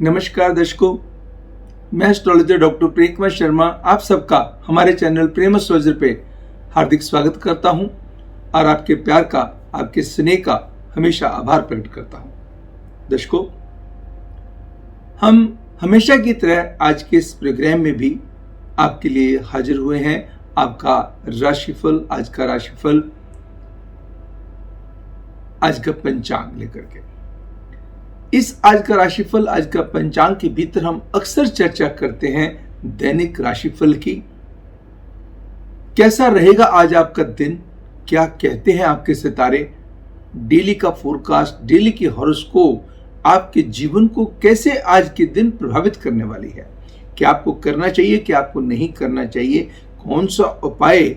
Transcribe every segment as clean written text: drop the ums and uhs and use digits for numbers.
नमस्कार दर्शकों, मैं एस्ट्रोलॉजर डॉक्टर प्रेम कुमार शर्मा आप सबका हमारे चैनल प्रेम एस्ट्रोलॉजर पे हार्दिक स्वागत करता हूं और आपके प्यार का, आपके स्नेह का हमेशा आभार प्रकट करता हूं। दर्शकों, हम हमेशा की तरह आज के इस प्रोग्राम में भी आपके लिए हाजिर हुए हैं। आपका राशिफल, आज का राशिफल, आज का पंचांग लेकर के। इस आज का राशिफल, आज का पंचांग के भीतर हम अक्सर चर्चा करते हैं दैनिक राशिफल की। कैसा रहेगा आज आपका दिन, क्या कहते हैं आपके सितारे, डेली का फोरकास्ट, डेली की हॉरोस्कोप आपके जीवन को कैसे आज के दिन प्रभावित करने वाली है, क्या आपको करना चाहिए, क्या आपको नहीं करना चाहिए, कौन सा उपाय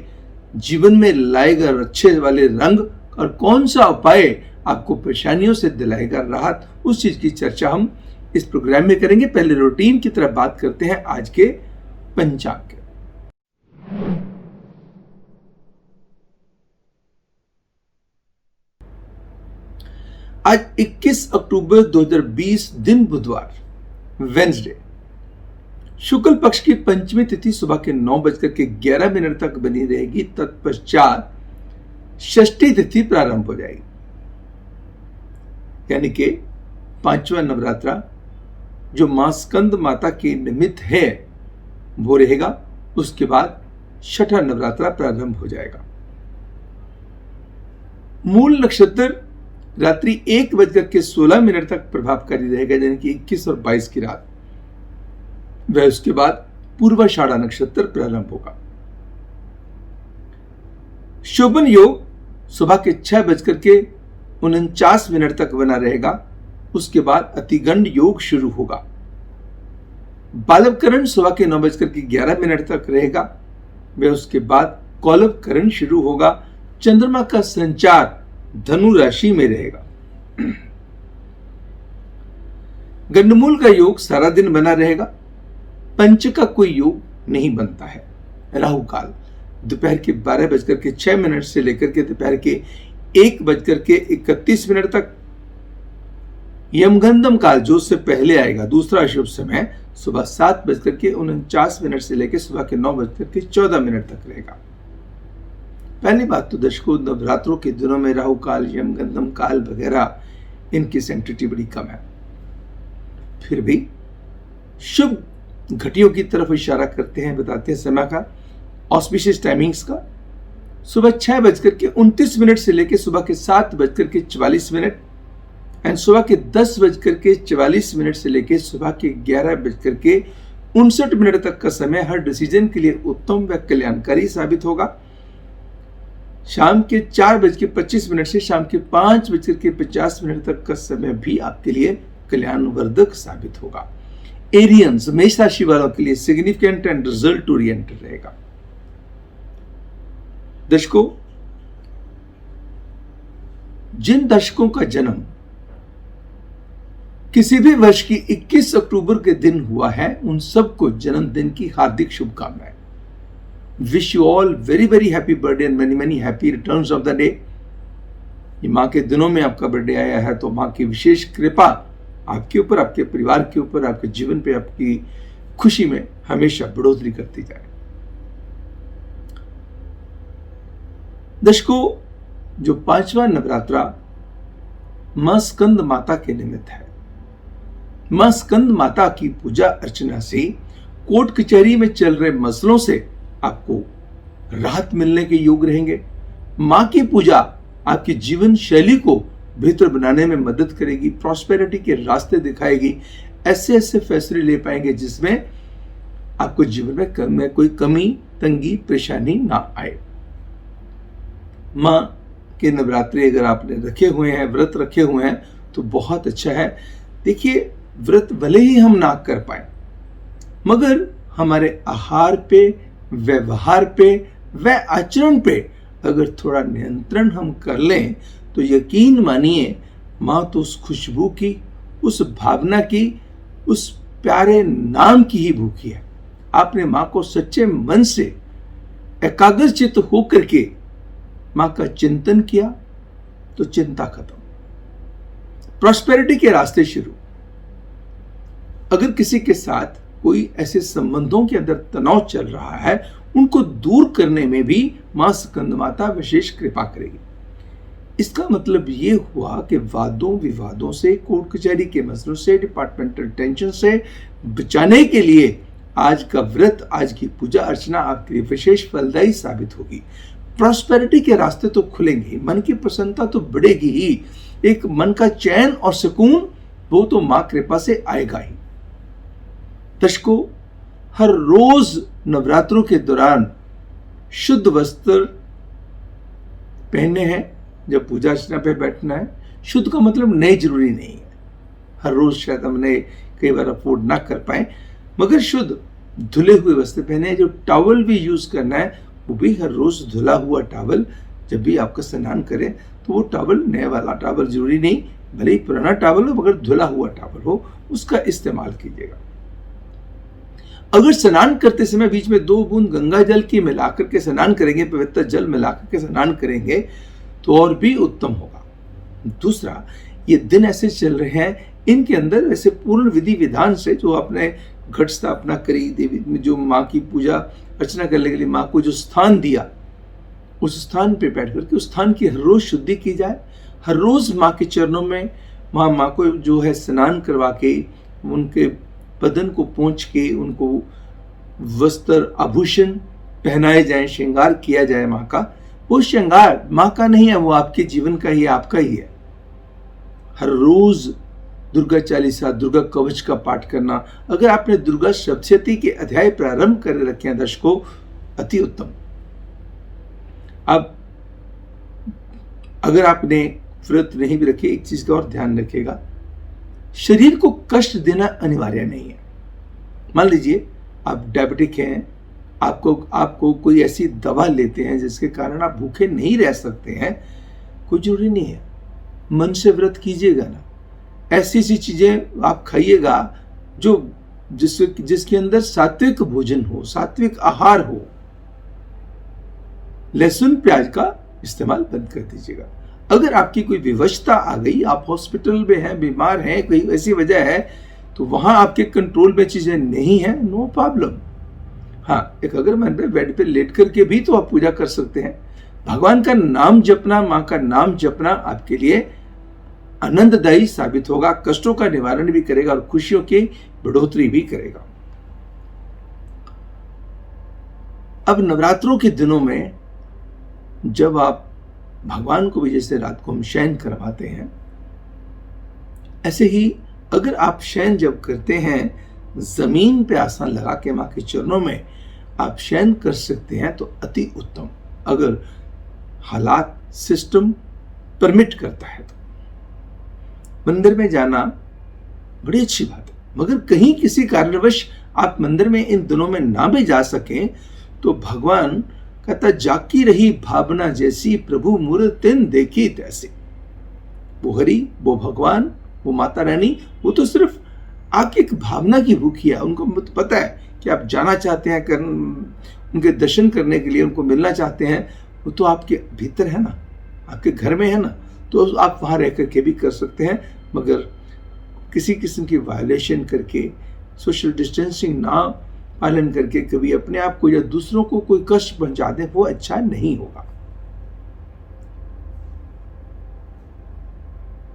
जीवन में लाएगा अच्छे वाले रंग और कौन सा उपाय आपको परेशानियों से दिलाएगा राहत, उस चीज की चर्चा हम इस प्रोग्राम में करेंगे। पहले रूटीन की तरह बात करते हैं आज के पंचांग के। आज 21 अक्टूबर 2020 दिन बुधवार, वेंसडे, शुक्ल पक्ष की पंचमी तिथि सुबह के 9:11 तक बनी रहेगी। तत्पश्चात षष्ठी तिथि प्रारंभ हो जाएगी, यानी कि पांचवा नवरात्रा जो मां स्कंद माता के निमित्त है वो रहेगा। उसके बाद छठा नवरात्रा प्रारंभ हो जाएगा। मूल नक्षत्र रात्रि 1:16 तक प्रभावकारी रहेगा, यानी कि 21 और 22 की रात। वह उसके बाद पूर्वाषाढ़ा नक्षत्र प्रारंभ होगा। शोभन योग सुबह के 6:49 तक बना रहेगा। उसके बाद अतिगंड योग शुरू होगा। बालवकरण सुबह के 9:11 तक रहेगा। वह उसके बाद कौलवकरण शुरू होगा। चंद्रमा का संचार धनु राशि में रहेगा। गंडमूल का योग सारा दिन बना रहेगा। पंच का कोई योग नहीं बनता है। राहु काल दोपहर के 12:06 से लेकर के दोपहर के 1:31 तक। यमगंधम काल जो उससे पहले आएगा, दूसरा शुभ समय, सुबह 7:49 से लेकर सुबह के 9:14 तक रहेगा। पहली बात तो दर्शकों, नवरात्रों के दिनों में राहु काल, यमगंधम काल वगैरह इनकी सेंसिटिविटी बड़ी कम है। फिर भी शुभ घटियों की तरफ इशारा करते हैं, बताते हैं समय का, ऑस्पिशियस टाइमिंग्स का। सुबह 6:29 से लेकर सुबह के 7:44 एंड सुबह के 10:44 से लेकर सुबह के 11:59 तक का समय हर डिसीजन के लिए उत्तम व कल्याणकारी साबित होगा। शाम के 4:25 से शाम के 5:50 तक का समय भी आपके लिए कल्याणवर्धक साबित होगा। एरियंस, मेष राशि वालों के लिए सिग्निफिकेंट एंड रिजल्ट ओरिएंटेड रहेगा। दर्शकों, जिन दर्शकों का जन्म किसी भी वर्ष की 21 अक्टूबर के दिन हुआ है, उन सबको जन्मदिन की हार्दिक शुभकामनाएं। Wish you all very very happy birthday and many many happy returns of the day. ये मां के दिनों में आपका बर्थडे आया है तो मां की विशेष कृपा आपके ऊपर, आपके परिवार के ऊपर, आपके जीवन पे, आपकी खुशी में हमेशा बढ़ोतरी करती जाए। दर्शकों, जो पांचवा नवरात्रा मां स्कंद माता के निमित्त है, मां स्कंद माता की पूजा अर्चना से कोर्ट कचहरी में चल रहे मसलों से आपको राहत मिलने के योग रहेंगे। मां की पूजा आपकी जीवन शैली को बेहतर बनाने में मदद करेगी, प्रॉस्पेरिटी के रास्ते दिखाएगी। ऐसे ऐसे फैसले ले पाएंगे जिसमें आपको जीवन में कोई कमी, तंगी, परेशानी ना आए। मां के नवरात्रि अगर आपने रखे हुए हैं, व्रत रखे हुए हैं, तो बहुत अच्छा है। देखिए, व्रत भले ही हम ना कर पाए, मगर हमारे आहार पे, व्यवहार पे व आचरण पे अगर थोड़ा नियंत्रण हम कर लें तो यकीन मानिए मां तो उस खुशबू की, उस भावना की, उस प्यारे नाम की ही भूखी है। आपने मां को सच्चे मन से एकाग्रचित्त होकर के मां का चिंतन किया तो चिंता खत्म, प्रॉस्पेरिटी के रास्ते शुरू। अगर किसी के साथ कोई ऐसे संबंधों के अंदर तनाव चल रहा है, उनको दूर करने में भी मां स्कंदमाता विशेष कृपा करेगी। इसका मतलब ये हुआ कि वादों विवादों से, कोर्ट कचहरी के मसलों से, डिपार्टमेंटल टेंशन से बचाने के लिए आज का व्रत, आज की पूजा अर्चना आपके लिए विशेष फलदायी साबित होगी। प्रॉस्पेरिटी के रास्ते तो खुलेंगे, मन की प्रसन्नता तो बढ़ेगी ही, एक मन का चैन और सुकून वो तो मां कृपा से आएगा ही। दर्शकों, हर रोज नवरात्रों के दौरान शुद्ध वस्त्र पहनने हैं जब पूजा अर्चना पे बैठना है। शुद्ध का मतलब नए जरूरी नहीं है, हर रोज शायद हम नए कई बार अफोर्ड ना कर पाए, मगर शुद्ध धुले हुए वस्त्र पहने। जो टॉवल भी यूज करना है वो भी हर रोज धुला हुआ टॉवल, जब भी आपका स्नान करें तो वो टॉवल, नया वाला टॉवल जरूरी नहीं, भले ही पुराना टॉवल हो मगर धुला हुआ टॉवल हो, उसका इस्तेमाल कीजिएगा। अगर स्नान करते समय बीच में 2 बूंद गंगा जल की मिलाकर के स्नान करेंगे, पवित्र जल मिलाकर के स्नान करेंगे तो और भी उत्तम होगा। दूसरा, ये दिन ऐसे चल रहे हैं, इनके अंदर वैसे पूर्ण विधि विधान से जो आपने घट स्थापना करी, देवी में जो माँ की पूजा अर्चना करने के लिए माँ को जो स्थान दिया, उस स्थान पे बैठ करके उस स्थान की हर रोज शुद्धि की जाए। हर रोज माँ के चरणों में माँ को जो है स्नान करवा के, उनके बदन को पोंछ के, उनको वस्त्र आभूषण पहनाए जाए, श्रृंगार किया जाए माँ का। वो श्रृंगार माँ का नहीं है, वो आपके जीवन का ही, आपका ही है। हर रोज दुर्गा चालीसा, दुर्गा कवच का पाठ करना। अगर आपने दुर्गा सप्तशती के अध्याय प्रारंभ कर रखे हैं दर्शकों, अति उत्तम। अब अगर आपने व्रत नहीं भी रखे, एक चीज का और ध्यान रखिएगा, शरीर को कष्ट देना अनिवार्य नहीं है। मान लीजिए आप डायबिटिक हैं, आपको कोई ऐसी दवा लेते हैं जिसके कारण आप भूखे नहीं रह सकते हैं, कोई जरूरी नहीं है, मन से व्रत कीजिएगा ना। ऐसी सी चीजें आप खाइएगा जो जिसके अंदर सात्विक भोजन हो, सात्विक आहार हो। लहसुन प्याज का इस्तेमाल बंद कर दीजिएगा। अगर आपकी कोई विवशता आ गई, आप हॉस्पिटल में हैं, बीमार हैं, कोई ऐसी वजह है, तो वहां आपके कंट्रोल में चीजें नहीं है, नो प्रॉब्लम। हाँ, एक अगर मन पे बेड पे लेट करके भी तो आप पूजा कर सकते हैं। भगवान का नाम जपना, माँ का नाम जपना आपके लिए आनंददायी साबित होगा, कष्टों का निवारण भी करेगा और खुशियों की बढ़ोतरी भी करेगा। अब नवरात्रों के दिनों में जब आप भगवान को भी जैसे रात को हम शयन करवाते हैं, ऐसे ही अगर आप शयन जब करते हैं, जमीन पे आसन लगा के माँ के चरणों में आप शयन कर सकते हैं तो अति उत्तम, अगर हालात सिस्टम परमिट करता है तो। मंदिर में जाना बड़ी अच्छी बात है, मगर कहीं किसी कारणवश आप मंदिर में इन दिनों में ना भी जा सकें तो भगवान कहता, जाकी रही भावना जैसी, प्रभु मूर्तिन देखी तैसी। वो हरि, वो भगवान, वो माता रानी, वो तो सिर्फ आपकी एक भावना की भूखी है। उनको पता है कि आप जाना चाहते हैं, उनके दर्शन करने के लिए, उनको मिलना चाहते हैं, वो तो आपके भीतर है ना, आपके घर में है ना, तो आप वहाँ रह करके भी कर सकते हैं। मगर किसी किस्म की वायलेशन करके, सोशल डिस्टेंसिंग ना पालन करके कभी अपने आप को या दूसरों को कोई कष्ट पहुंचा दे, वो अच्छा नहीं होगा।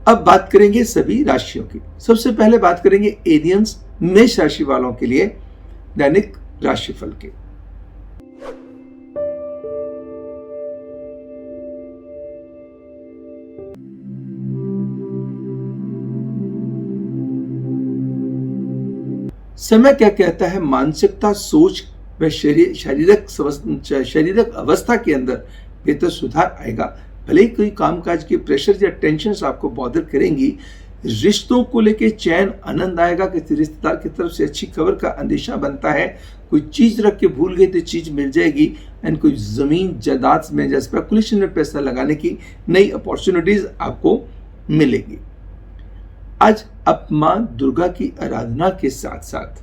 अब बात करेंगे सभी राशियों की। सबसे पहले बात करेंगे एरियंस, मेष राशि वालों के लिए दैनिक राशिफल के। समय क्या कहता है, मानसिकता, सोच व शारीरिक अवस्था के अंदर बेहतर सुधार आएगा। भले ही कोई कामकाज के प्रेशर या टेंशन आपको बॉदर करेंगी, रिश्तों को लेके चैन, आनंद आएगा। किसी रिश्तेदार की तरफ से अच्छी खबर का अंदेशा बनता है। कोई चीज रख के भूल गए तो चीज मिल जाएगी। एंड कोई जमीन जायदाद में या स्पेकुलेशन में पैसा लगाने की नई अपॉर्चुनिटीज आपको मिलेगी। आज आप मां दुर्गा की आराधना के साथ साथ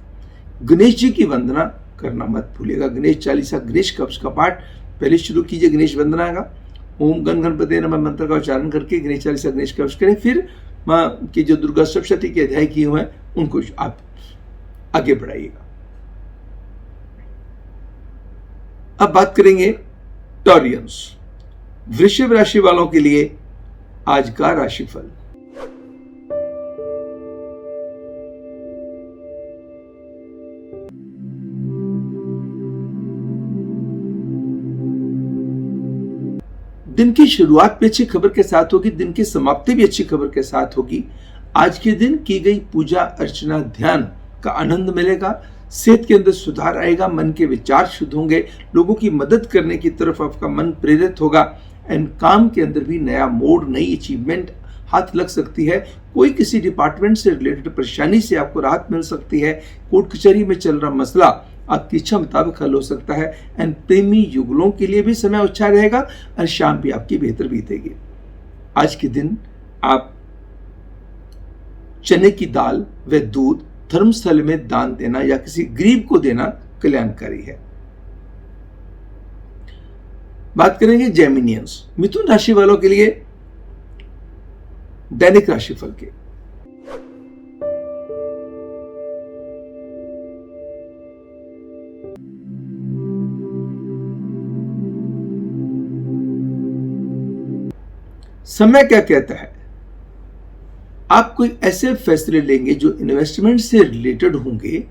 गणेश जी की वंदना करना मत भूलिएगा। गणेश चालीसा, गणेश कवच का पाठ पहले शुरू कीजिए गणेश वंदना का। ओम गण गणपति नमः मंत्र का उच्चारण करके गणेश चालीसा, गणेश कवच करें। फिर माँ की जो दुर्गा सप्तशती के अध्याय किए हुए हैं उनको आप आगे बढ़ाइएगा। अब बात करेंगे टॉरियंस, वृषभ राशि वालों के लिए आज का राशिफल। दिन की शुरुआत भी अच्छी खबर के साथ होगी, दिन की समाप्ति भी अच्छी खबर के साथ होगी। आज के दिन की गई पूजा अर्चना ध्यान का आनंद मिलेगा, सेहत के अंदर सुधार आएगा, मन के विचार शुद्ध होंगे, लोगों की मदद करने की तरफ आपका मन प्रेरित होगा एंड काम के अंदर भी नया मोड़, नई अचीवमेंट हाथ लग सकती है। कोई किसी डिपार्टमेंट से रिलेटेड परेशानी से आपको राहत मिल सकती है। कोर्ट कचहरी में चल रहा मसला आपकी इच्छा मुताबिक हल हो सकता है एंड प्रेमी युगलों के लिए भी समय अच्छा रहेगा और शाम भी आपकी बेहतर बीतेगी। आज के दिन आप चने की दाल व दूध धर्मस्थल में दान देना या किसी गरीब को देना कल्याणकारी है। बात करेंगे जेमिनियंस, मिथुन राशि वालों के लिए दैनिक राशिफल के। समय क्या कहता है? आप कोई ऐसे फैसले लेंगे जो इन्वेस्टमेंट से रिलेटेड होंगे।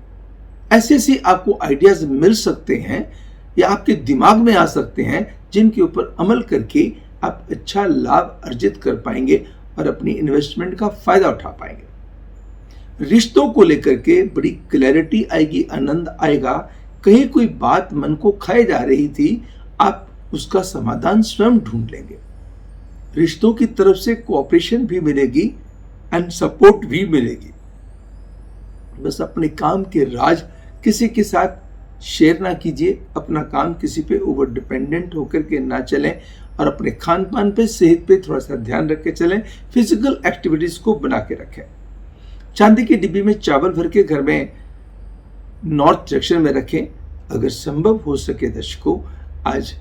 ऐसे आपको आइडियाज मिल सकते हैं या आपके दिमाग में आ सकते हैं जिनके ऊपर अमल करके आप अच्छा लाभ अर्जित कर पाएंगे और अपनी इन्वेस्टमेंट का फायदा उठा पाएंगे। रिश्तों को लेकर के बड़ी क्लैरिटी आएगी, आनंद आएगा। कहीं कोई बात मन को खाए जा रही थी, आप उसका समाधान स्वयं ढूंढ लेंगे। रिश्तों की तरफ से कोऑपरेशन भी मिलेगी एंड सपोर्ट भी मिलेगी। बस अपने काम के राज किसी के साथ शेयर ना कीजिए, अपना काम किसी पे ओवर डिपेंडेंट होकर के ना चलें और अपने खान पान पे, सेहत पे थोड़ा सा ध्यान रख के चलें। फिजिकल एक्टिविटीज को बना के रखें। चांदी की डिब्बी में चावल भर के घर में नॉर्थ डायरेक्शन में रखें। अगर संभव हो सके दर्शकों, आज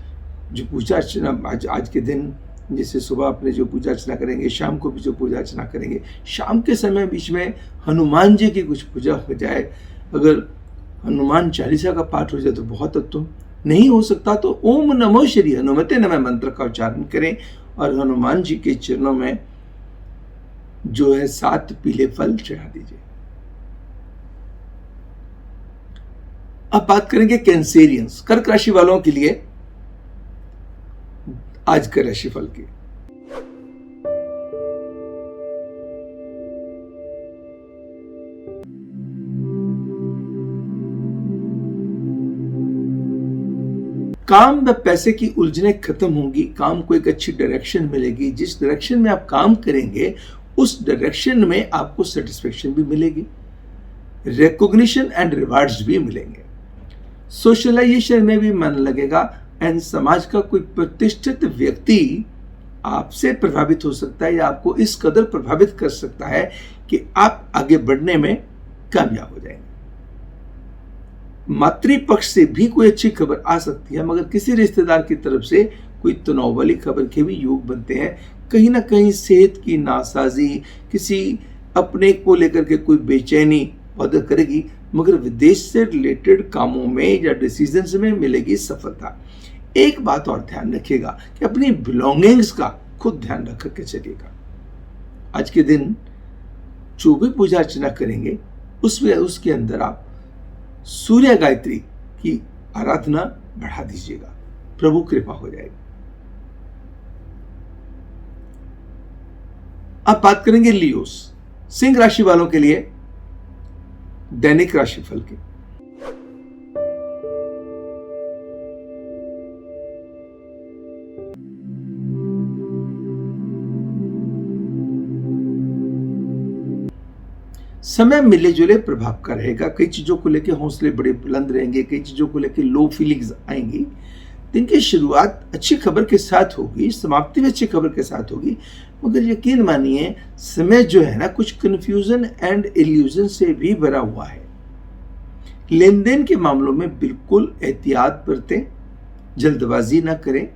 जो पूजा अर्चना आज के दिन, जैसे सुबह अपने जो पूजा अर्चना करेंगे, शाम को भी जो पूजा अर्चना करेंगे, शाम के समय बीच में हनुमान जी की कुछ पूजा हो जाए। अगर हनुमान चालीसा का पाठ हो जाए तो बहुत उत्तम। नहीं हो सकता तो ओम नमो श्री हनुमते नमः मंत्र का उच्चारण करें और हनुमान जी के चरणों में जो है 7 पीले फल चढ़ा दीजिए। अब बात करेंगे कैंसेरियंस, कर्क राशि वालों के लिए आज का राशिफल की। काम व पैसे की उलझनें खत्म होंगी। काम को एक अच्छी डायरेक्शन मिलेगी। जिस डायरेक्शन में आप काम करेंगे उस डायरेक्शन में आपको सेटिस्फेक्शन भी मिलेगी, रिकॉग्निशन एंड रिवार्ड्स भी मिलेंगे। सोशलाइजेशन में भी मन लगेगा एंड समाज का कोई प्रतिष्ठित व्यक्ति आपसे प्रभावित हो सकता है या आपको इस कदर प्रभावित कर सकता है कि आप आगे बढ़ने में कामयाब हो जाएंगे। मातृपक्ष से भी कोई अच्छी खबर आ सकती है, मगर किसी रिश्तेदार की तरफ से कोई तनाव वाली खबर के भी योग बनते हैं। कहीं ना कहीं सेहत की नासाजी, किसी अपने को लेकर के कोई बेचैनी पैदा करेगी, मगर विदेश से रिलेटेड कामों में या डिसीजंस में मिलेगी सफलता। एक बात और ध्यान रखिएगा कि अपनी बिलोंगिंग्स का खुद ध्यान रख के चलिएगा। आज के दिन जो भी पूजा अर्चना करेंगे उसके अंदर आप सूर्य गायत्री की आराधना बढ़ा दीजिएगा, प्रभु कृपा हो जाएगी। अब बात करेंगे लियोस, सिंह राशि वालों के लिए दैनिक राशिफल के। समय मिले जुले प्रभाव का रहेगा। कई चीजों को लेकर हौसले बड़े बुलंद रहेंगे, कई चीजों को लेकर लो फीलिंग्स आएंगी। दिन की शुरुआत अच्छी खबर के साथ होगी, समाप्ति भी अच्छी खबर के साथ होगी, मगर यकीन मानिए समय जो है ना कुछ कंफ्यूजन एंड इल्यूजन से भी भरा हुआ है। लेन देन के मामलों में बिल्कुल एहतियात बरतें, जल्दबाजी ना करें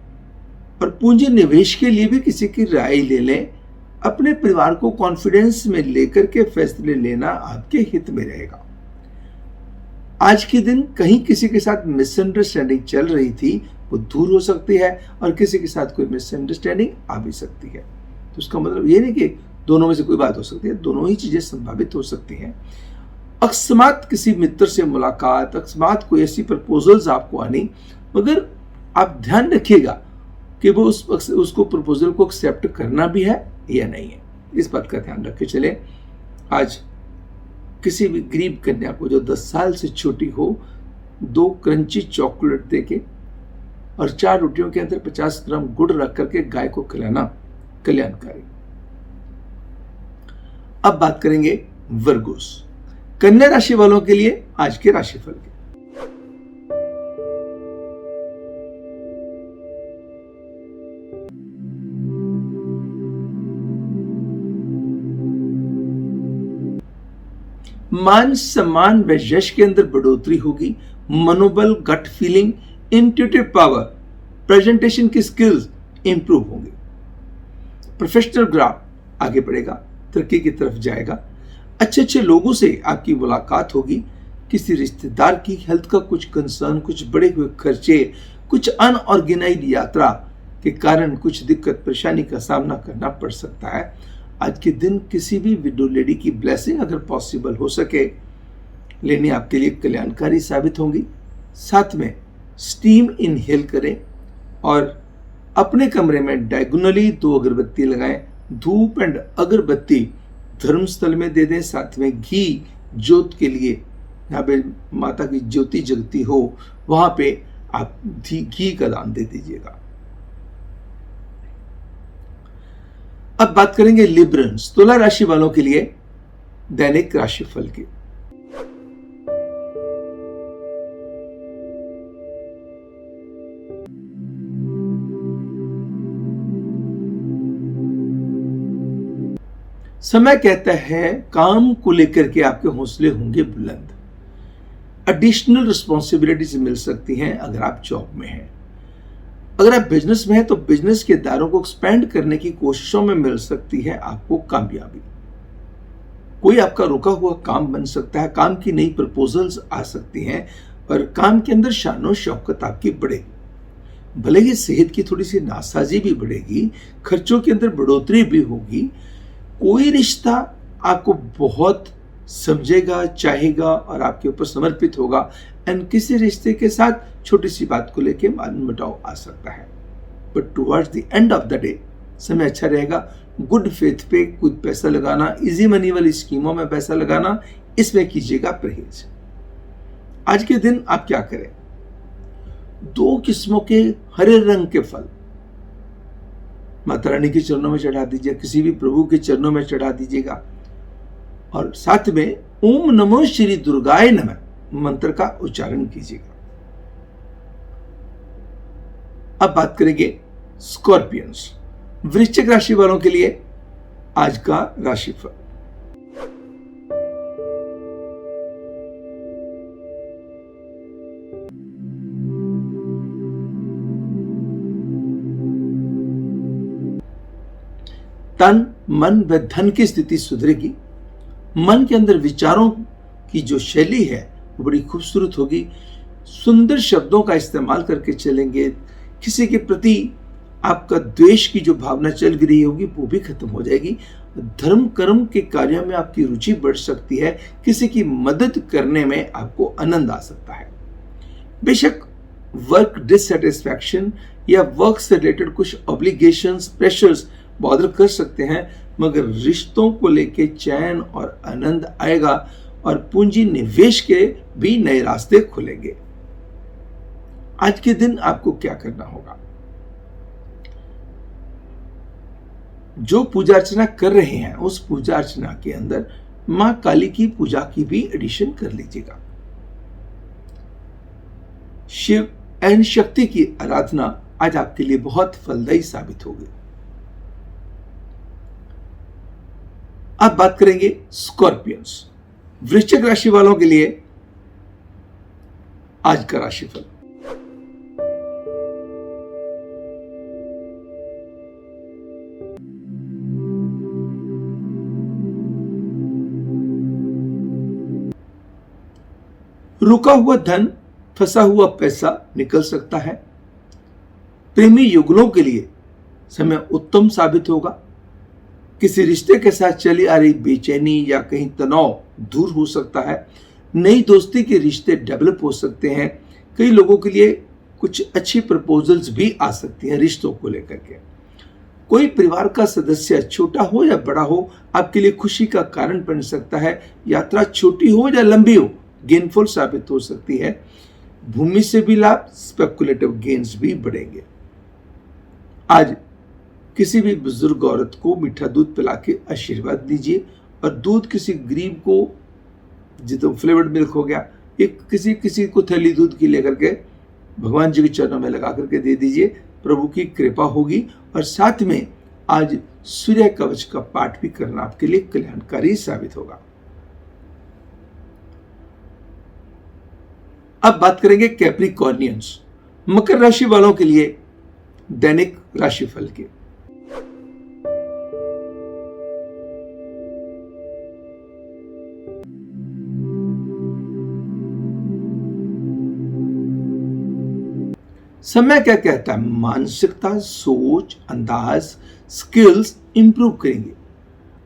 और पूंजी निवेश के लिए भी किसी की राय ले लें। अपने परिवार को कॉन्फिडेंस में लेकर के फैसले लेना आपके हित में रहेगा। आज के दिन कहीं किसी के साथ मिसअंडरस्टैंडिंग चल रही थी, वो दूर हो सकती है और किसी के साथ कोई मिसअंडरस्टैंडिंग आ भी सकती है। तो उसका मतलब ये नहीं कि दोनों में से कोई बात हो सकती है, दोनों ही चीजें संभावित हो सकती हैं। अकस्मात किसी मित्र से मुलाकात, अकस्मात कोई ऐसी प्रपोजल्स आपको आनी, मगर आप ध्यान रखिएगा कि वो उसको प्रपोजल को एक्सेप्ट करना भी है या नहीं है, इस बात का ध्यान रख के चले। आज किसी भी गरीब कन्या को जो 10 साल से छोटी हो, 2 क्रंची चॉकलेट देके और 4 रोटियों के अंदर 50 ग्राम गुड़ रख करके गाय को खिलाना कल्याणकारी। अब बात करेंगे वर्गोस, कन्या राशि वालों के लिए आज के राशिफल के। मान सम्मान व यश के अंदर बढ़ोतरी होगी। मनोबल, gut feeling, intuitive power, presentation की स्किल्स इंप्रूव होंगी। प्रोफेशनल ग्राफ आगे बढ़ेगा, तरक्की की तरफ जाएगा। अच्छे अच्छे लोगों से आपकी मुलाकात होगी। किसी रिश्तेदार की हेल्थ का कुछ कंसर्न, कुछ बढ़े हुए खर्चे, कुछ अनऑर्गेनाइज्ड यात्रा के कारण कुछ दिक्कत परेशानी का सामना करना पड़ सकता है। आज के दिन किसी भी विडो लेडी की ब्लेसिंग अगर पॉसिबल हो सके लेनी आपके लिए कल्याणकारी साबित होंगी। साथ में स्टीम इनहेल करें और अपने कमरे में डायगोनली 2 अगरबत्ती लगाएं। धूप एंड अगरबत्ती धर्मस्थल में दे दें। साथ में घी ज्योत के लिए, यहाँ पे माता की ज्योति जगती हो, वहां पे आप घी का दान दे दीजिएगा। अब बात करेंगे लिब्रंस, तुला राशि वालों के लिए दैनिक राशिफल की। समय कहता है काम को लेकर के आपके हौसले होंगे बुलंद। एडिशनल रिस्पॉन्सिबिलिटीज मिल सकती हैं अगर आप जॉब में हैं। अगर आप बिजनेस में हैं तो बिजनेस के दायरों को एक्सपेंड करने की कोशिशों में मिल सकती है आपको कामयाबी। कोई आपका रुका हुआ काम बन सकता है, काम की नई प्रपोजल्स आ सकती हैं और काम के अंदर शानो शौकत आपकी बढ़ेगी। भले ही सेहत की थोड़ी सी नासाजी भी बढ़ेगी, खर्चों के अंदर बढ़ोतरी भी होगी। कोई रिश्ता आपको बहुत समझेगा, चाहेगा और आपके ऊपर समर्पित होगा। एंड किसी रिश्ते के साथ छोटी सी बात को लेकर मनमुटाव आ सकता है, but towards the end of the day समय अच्छा रहेगा। गुड फेथ पे कुछ पैसा लगाना, इजी मनी वाली स्कीमों में पैसा लगाना, इसमें कीजिएगा परहेज। आज के दिन आप क्या करें, 2 किस्मों के हरे रंग के फल माता रानी के चरणों में चढ़ा दीजिए, किसी भी प्रभु के चरणों में चढ़ा दीजिएगा और साथ में ओम नमो श्री दुर्गाय नमः मंत्र का उच्चारण कीजिएगा। अब बात करेंगे स्कॉर्पियंस, वृश्चिक राशि वालों के लिए आज का राशिफल। तन, मन व धन की स्थिति सुधरेगी। मन के अंदर विचारों की जो शैली है वो बड़ी खूबसूरत होगी। सुंदर शब्दों का इस्तेमाल करके चलेंगे। किसी के प्रति आपका द्वेष की जो भावना चल भी रही होगी वो भी खत्म हो जाएगी। धर्म कर्म के कार्यों में आपकी रुचि बढ़ सकती है। किसी की मदद करने में आपको आनंद आ सकता है। बेशक वर्क डिससेटिस्फैक्शन या वर्क से रिलेटेड कुछ ऑब्लिगेशंस, प्रेशर्स बॉदर कर सकते हैं, मगर रिश्तों को लेके चैन और आनंद आएगा और पूंजी निवेश के भी नए रास्ते खुलेंगे। आज के दिन आपको क्या करना होगा, जो पूजा अर्चना कर रहे हैं उस पूजा अर्चना के अंदर मां काली की पूजा की भी एडिशन कर लीजिएगा। शिव एंड शक्ति की आराधना आज आपके लिए बहुत फलदायी साबित होगी। अब बात करेंगे स्कॉर्पियंस, वृश्चिक राशि वालों के लिए आज का राशिफल। रुका हुआ धन, फंसा हुआ पैसा निकल सकता है। प्रेमी युगलों के लिए समय उत्तम साबित होगा। किसी रिश्ते के साथ चली आ रही बेचैनी या कहीं तनाव दूर हो सकता है। नई दोस्ती के रिश्ते डेवलप हो सकते हैं। कई लोगों के लिए कुछ अच्छी प्रपोजल्स भी आ सकती हैं रिश्तों को लेकर के। कोई परिवार का सदस्य, छोटा हो या बड़ा हो, आपके लिए खुशी का कारण बन सकता है। यात्रा छोटी हो या लंबी हो, गेनफुल साबित हो सकती है। भूमि से भी लाभ, स्पेकुलेटिव गेन्स भी बढ़ेंगे। आज किसी भी बुजुर्ग औरत को मीठा दूध पिला के आशीर्वाद दीजिए, और दूध किसी गरीब को, जितना फ्लेवर्ड मिल्क हो गया, एक किसी को थैली दूध की लेकर के भगवान जी के चरणों में लगा करके दे दीजिए। प्रभु की कृपा होगी। और साथ में आज सूर्य कवच का पाठ भी करना आपके लिए कल्याणकारी साबित होगा। अब बात करेंगे कैप्रिकॉर्नियंस, मकर राशि वालों के लिए दैनिक राशिफल के। समय क्या कहता है? मानसिकता, सोच, अंदाज, स्किल्स इंप्रूव करेंगे।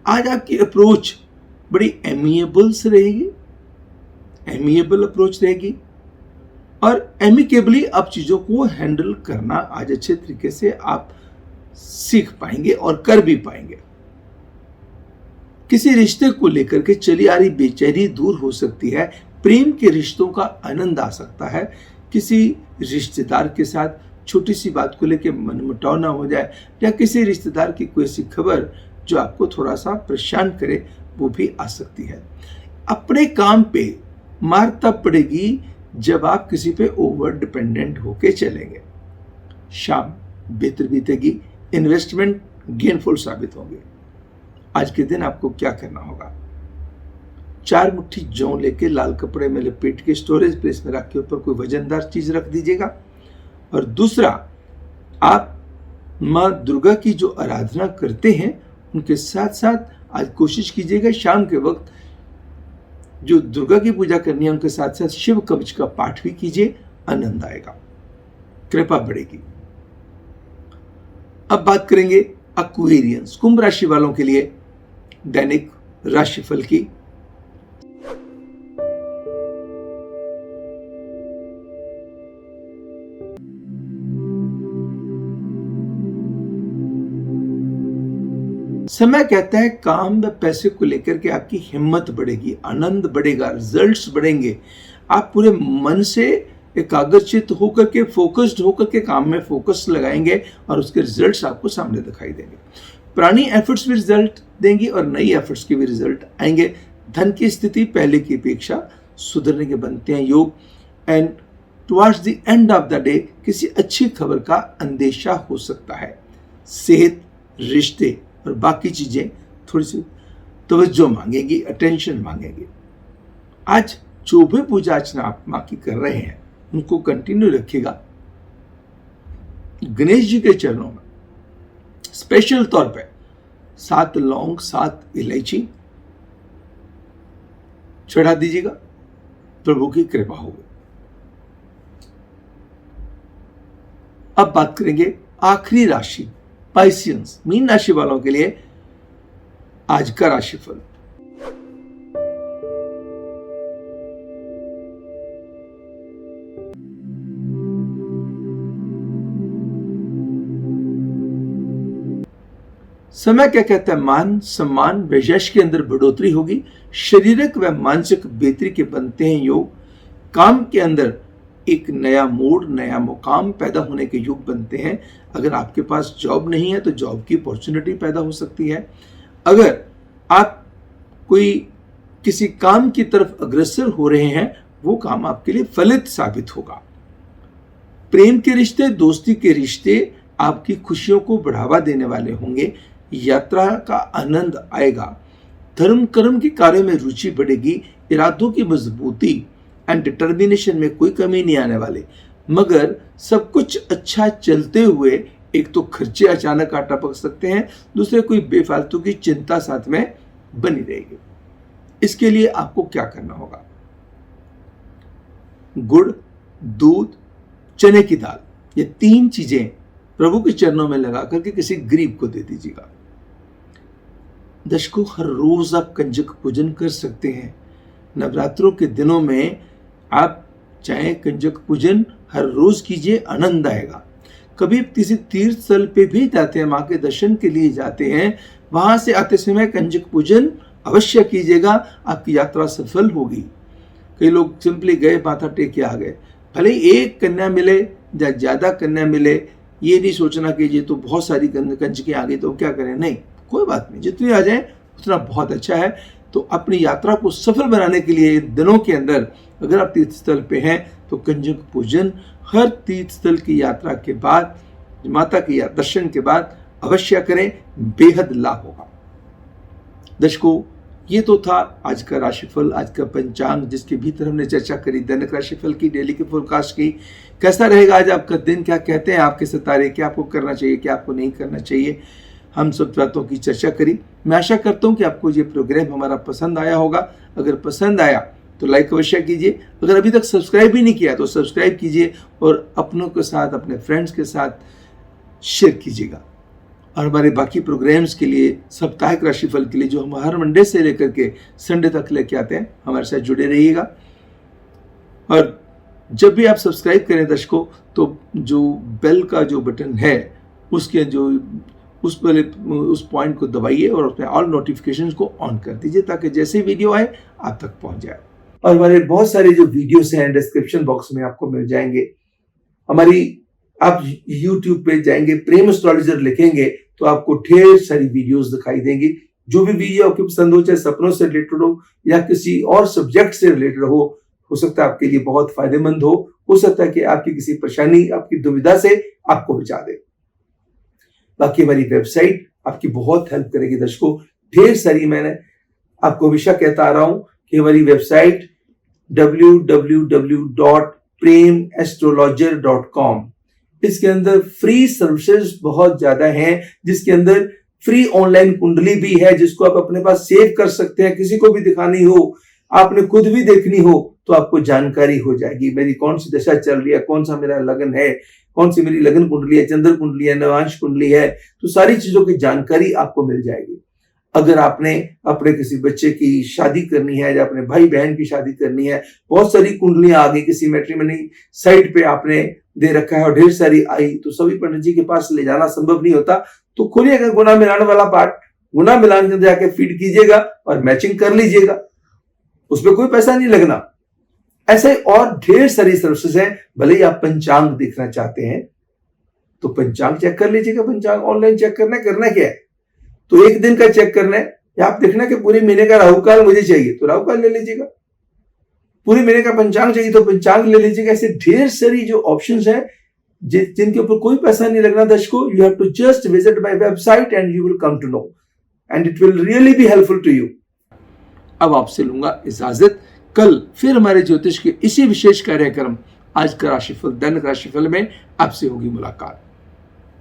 आज आपकी अप्रोच बड़ी एमिएबल से रहेगी, एमिएबल अप्रोच रहेगी, और एमिकेबली आप चीजों को हैंडल करना आज अच्छे तरीके से आप सीख पाएंगे और कर भी पाएंगे। किसी रिश्ते को लेकर के चली आ रही बेचैनी दूर हो सकती है। प्रेम के रिश्तों का आनंद आ सकता है। किसी रिश्तेदार के साथ छोटी सी बात को लेकर मनमुटाव ना हो जाए, या किसी रिश्तेदार की कोई ऐसी खबर जो आपको थोड़ा सा परेशान करे, वो भी आ सकती है। अपने काम पे मार तब पड़ेगी जब आप किसी पे ओवर डिपेंडेंट होके चलेंगे। शाम बेहतर बीतेगी, इन्वेस्टमेंट गेनफुल साबित होंगे। आज के दिन आपको क्या करना होगा? 4 मुट्ठी जौ लेके लाल कपड़े में लपेट के स्टोरेज प्लेस में रख के ऊपर कोई वजनदार चीज रख दीजिएगा। और दूसरा, आप माँ दुर्गा की जो आराधना करते हैं उनके साथ साथ आज कोशिश कीजिएगा शाम के वक्त जो दुर्गा की पूजा करनी है उनके साथ साथ शिव कवच का पाठ भी कीजिए, आनंद आएगा, कृपा बढ़ेगी। अब बात करेंगे एक्वेरियंस, कुंभ राशि वालों के लिए दैनिक राशिफल की। समय कहता है काम व पैसे को लेकर के आपकी हिम्मत बढ़ेगी, आनंद बढ़ेगा, रिजल्ट्स बढ़ेंगे। आप पूरे मन से एकाग्रचित होकर के, फोकस्ड होकर के काम में फोकस लगाएंगे और उसके रिजल्ट्स आपको सामने दिखाई देंगे। पुरानी एफर्ट्स भी रिजल्ट देंगी और नई एफर्ट्स के भी रिजल्ट आएंगे। धन की स्थिति पहले की अपेक्षा सुधरने के बनते हैं योग। And towards the end of the day किसी अच्छी खबर का अंदेशा हो सकता है। सेहत, रिश्ते और बाकी चीजें थोड़ी सी तवज्जो मांगेगी, अटेंशन मांगेगी। आज जो भी पूजा अर्चना आप माँ की कर रहे हैं उनको कंटिन्यू रखिएगा। गणेश जी के चरणों में स्पेशल तौर पे 7 लौंग, 7 इलायची चढ़ा दीजिएगा, प्रभु की कृपा होगी। अब बात करेंगे आखिरी राशि पाइसियंस, मीन राशि वालों के लिए आज का राशिफल। समय क्या कहता है? मान सम्मान व यश के अंदर बढ़ोतरी होगी। शारीरिक व मानसिक बेहतरी के बनते हैं योग। काम के अंदर एक नया मोड़, नया मुकाम पैदा होने के योग बनते हैं। अगर आपके पास जॉब नहीं है तो जॉब की अपॉर्चुनिटी पैदा हो सकती है। अगर आप कोई किसी काम की तरफ अग्रसर हो रहे हैं वो काम आपके लिए फलित साबित होगा। प्रेम के रिश्ते, दोस्ती के रिश्ते आपकी खुशियों को बढ़ावा देने वाले होंगे। यात्रा का आनंद आएगा। धर्म कर्म के कार्य में रुचि बढ़ेगी। इरादों की मजबूती एंड डिटर्मिनेशन में कोई कमी नहीं आने वाली। मगर सब कुछ अच्छा चलते हुए एक तो खर्चे अचानक आ टपक सकते हैं, दूसरे कोई बेफालतू की चिंता साथ में बनी रहेगी। इसके लिए आपको क्या करना होगा? गुड़, दूध, चने की दाल, ये 3 चीजें प्रभु के चरणों में लगा करके किसी गरीब को दे दीजिएगा। दर्शकों, हर रोज आप कंजक पूजन कर सकते हैं। नवरात्रों के दिनों में आप चाहे कंजक पूजन हर रोज कीजिए, आनंद आएगा। कभी किसी तीर्थ स्थल पे भी जाते हैं, माँ के दर्शन के लिए जाते हैं, वहां से आते समय कंजक पूजन अवश्य कीजिएगा, आपकी यात्रा सफल होगी। कई लोग सिंपली गए, माथा टेक के आ गए। भले एक कन्या मिले या ज्यादा कन्या मिले, ये नहीं सोचना कि ये तो बहुत सारी कंजकें आ गई तो क्या करें, नहीं, कोई बात नहीं, जितनी आ जाए उतना बहुत अच्छा है। तो अपनी यात्रा को सफल बनाने के लिए इन दिनों के अंदर अगर आप तीर्थ स्थल पे हैं तो कंजक पूजन हर तीर्थ स्थल की यात्रा के बाद, माता के दर्शन के बाद अवश्य करें, बेहद लाभ होगा। दर्शकों, ये तो था आज का राशिफल, आज का पंचांग, जिसके भीतर हमने चर्चा करी दैनिक राशिफल की, डेली के फोरकास्ट की। कैसा रहेगा आज आपका दिन, क्या कहते हैं आपके सितारे, क्या आपको करना चाहिए, क्या आपको नहीं करना चाहिए, हम सब बातों की चर्चा करी। मैं आशा करता हूँ कि आपको ये प्रोग्राम हमारा पसंद आया होगा। अगर पसंद आया तो लाइक अवश्य कीजिए। अगर अभी तक सब्सक्राइब भी नहीं किया तो सब्सक्राइब कीजिए और अपनों के साथ, अपने फ्रेंड्स के साथ शेयर कीजिएगा। और हमारे बाकी प्रोग्राम्स के लिए, साप्ताहिक राशिफल के लिए जो हम हर मंडे से लेकर के संडे तक लेके आते हैं, हमारे साथ जुड़े रहिएगा। और जब भी आप सब्सक्राइब करें दर्शकों, तो जो बेल का जो बटन है उसके जो उस पॉइंट को दबाइए और उसमें ऑल नोटिफिकेशंस को ऑन कर दीजिए, ताकि जैसे वीडियो आए आप तक पहुंच जाए। और हमारे बहुत सारे जो वीडियोस हैं डिस्क्रिप्शन बॉक्स में आपको मिल जाएंगे। आप YouTube पे जाएंगे, प्रेम एस्ट्रोलॉजर लिखेंगे तो आपको ढेर सारी वीडियोस दिखाई देंगी। जो भी वीडियो आपको पसंद हो, चाहे सपनों से रिलेटेड हो या किसी और सब्जेक्ट से रिलेटेड हो सकता है आपके लिए बहुत फायदेमंद हो सकता है कि आपकी किसी परेशानी, आपकी दुविधा से आपको बचा दे। बाकी हमारी वेबसाइट आपकी बहुत हेल्प करेगी दर्शकों। ढेर सारी, मैंने आपको हमेशा कहता आ रहा हूं कि हमारी वेबसाइट www.premastrologer.com, इसके अंदर फ्री सर्विसेज बहुत ज्यादा हैं, जिसके अंदर फ्री ऑनलाइन कुंडली भी है, जिसको आप अपने पास सेव कर सकते हैं। किसी को भी दिखानी हो, आपने खुद भी देखनी हो तो आपको जानकारी हो जाएगी, मेरी कौन सी दशा चल रही है, कौन सा मेरा लगन है, कौन सी मेरी लगन कुंडली है, चंद्र कुंडली है, नवांश कुंडली है, तो सारी चीजों की जानकारी आपको मिल जाएगी। अगर आपने अपने किसी बच्चे की शादी करनी है या अपने भाई बहन की शादी करनी है, बहुत सारी कुंडलियां आ गई, किसी मैट्रिमनी साइट पे आपने दे रखा है और ढेर सारी आई, तो सभी पंडित जी के पास ले जाना संभव नहीं होता। तो खोलिएगा गुना मिलान वाला पार्ट, गुना मिलान के अंदर जाके फीड कीजिएगा और मैचिंग कर लीजिएगा, उसमें कोई पैसा नहीं लगना। ऐसे और ढेर सारी सर्विसेज हैं। भले ही आप पंचांग देखना चाहते हैं तो पंचांग चेक कर लीजिएगा। पंचांग ऑनलाइन चेक करना क्या है, तो एक दिन का चेक करना है, या आप देखना कि पूरे महीने का राहुकाल मुझे चाहिए तो राहुकाल ले लीजिएगा, पूरे महीने का पंचांग चाहिए तो पंचांग ले लीजिएगा। ऐसे ढेर सारी जो ऑप्शंस हैं जिनके ऊपर कोई पैसा नहीं लगना दर्शकों। You have to just visit my website and you will come to know and it will really be helpful to you. अब आपसे लूंगा इजाजत। कल फिर हमारे ज्योतिष के इसी विशेष कार्यक्रम आज का राशिफल, दैनिक राशिफल में आपसे होगी मुलाकात।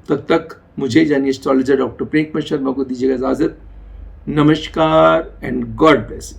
तब तक मुझे यानी एस्ट्रोलॉजर डॉक्टर प्रेम शर्मा को दीजिएगा इजाजत। नमस्कार एंड गॉड ब्लेस।